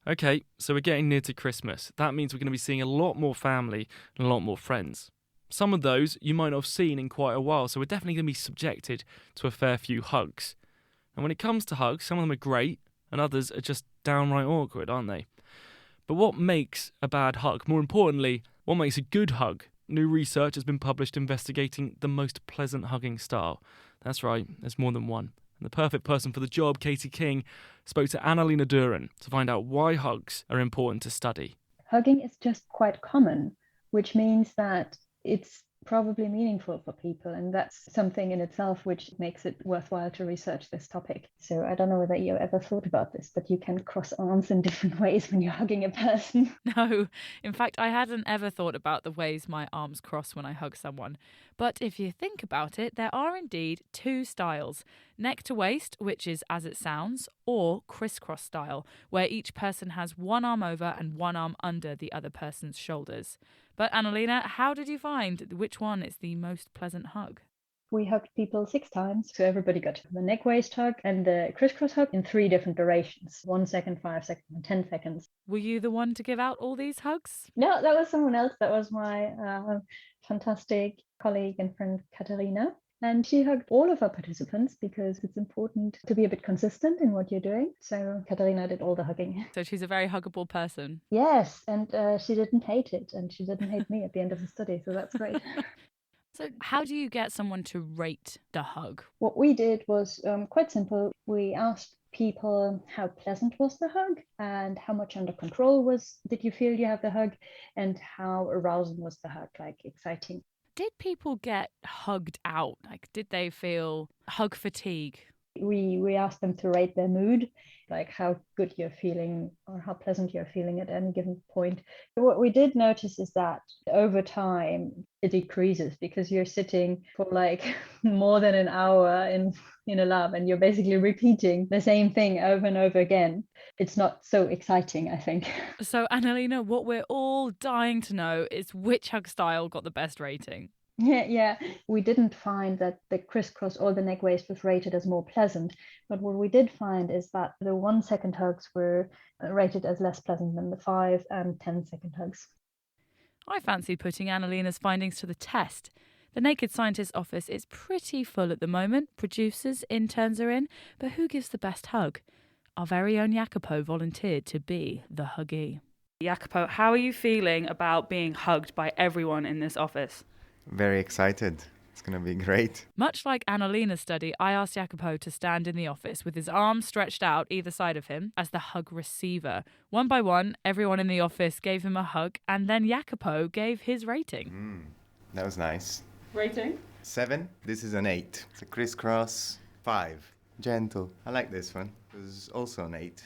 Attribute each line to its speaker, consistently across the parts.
Speaker 1: Okay, so we're getting near to Christmas. That means we're going to be seeing a lot more family and a lot more friends. Some of those you might not have seen in quite a while, so we're definitely going to be subjected to a fair few hugs. And when it comes to hugs, some of them are great and others are just downright awkward, aren't they? But what makes a bad hug? More importantly, what makes a good hug? New research has been published investigating the most pleasant hugging style. That's right, there's more than one. And the perfect person for the job, Katie King, spoke to Annalena Duren to find out why hugs are important to study.
Speaker 2: Hugging is just quite common, which means that it's probably meaningful for people. And that's something in itself which makes it worthwhile to research this topic. So I don't know whether you ever thought about this, but you can cross arms in different ways when you're hugging a person.
Speaker 3: No, in fact, I hadn't ever thought about the ways my arms cross when I hug someone. But if you think about it, there are indeed two styles: neck to waist, which is as it sounds, or crisscross style, where each person has one arm over and one arm under the other person's shoulders. But Annalena, how did you find which one is the most pleasant hug?
Speaker 2: We hugged people 6 times. So everybody got the neck waist hug and the crisscross hug in 3 different durations: 1 second, 5 seconds, and 10 seconds.
Speaker 3: Were you the one to give out all these hugs?
Speaker 2: No, that was someone else. That was my fantastic colleague and friend, Katarina. And she hugged all of our participants because it's important to be a bit consistent in what you're doing. So Katarina did all the hugging.
Speaker 3: So she's a very huggable person.
Speaker 2: Yes, and she didn't hate it, and she didn't hate me at the end of the study, so that's great.
Speaker 3: So how do you get someone to rate the hug?
Speaker 2: What we did was quite simple. We asked people how pleasant was the hug and how much under control did you feel you have the hug, and how arousing was the hug, like exciting.
Speaker 3: Did people get hugged out? Like, did they feel hug fatigue?
Speaker 2: We asked them to rate their mood, like how good you're feeling or how pleasant you're feeling at any given point. What we did notice is that over time it decreases because you're sitting for like more than an hour in a lab and you're basically repeating the same thing over and over again. It's not so exciting, I think.
Speaker 3: So, Annalena, what we're all dying to know is which hug style got the best rating.
Speaker 2: Yeah. We didn't find that the crisscross or the neck waist was rated as more pleasant, but what we did find is that the 1 second hugs were rated as less pleasant than the 5 and 10 second hugs.
Speaker 3: I fancy putting Annalena's findings to the test. The Naked Scientist office is pretty full at the moment. Producers, interns are in, but who gives the best hug? Our very own Jacopo volunteered to be the huggee. Jacopo, how are you feeling about being hugged by everyone in this office?
Speaker 4: Very excited. It's going to be great.
Speaker 3: Much like Annalena's study, I asked Jacopo to stand in the office with his arms stretched out either side of him as the hug receiver. One by one, everyone in the office gave him a hug, and then Jacopo gave his rating.
Speaker 4: That was nice.
Speaker 3: Rating?
Speaker 4: 7. This is an 8. It's a crisscross. 5. Gentle. I like this one. This is also an 8.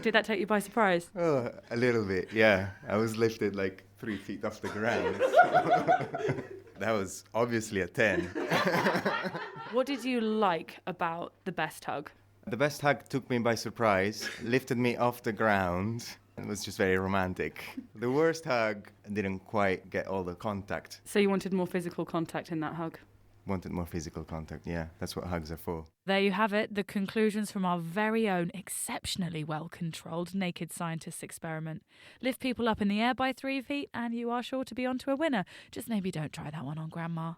Speaker 3: Did that take you by surprise?
Speaker 4: Oh, a little bit, yeah. I was lifted like 3 feet off the ground. That was obviously a 10.
Speaker 3: What did you like about the best hug?
Speaker 4: The best hug took me by surprise, lifted me off the ground. It was just very romantic. The worst hug didn't quite get all the contact.
Speaker 3: So you wanted more physical contact in that hug?
Speaker 4: Wanted more physical contact, yeah. That's what hugs are for.
Speaker 3: There you have it, the conclusions from our very own exceptionally well-controlled Naked Scientists experiment. Lift people up in the air by 3 feet and you are sure to be onto a winner. Just maybe don't try that one on Grandma.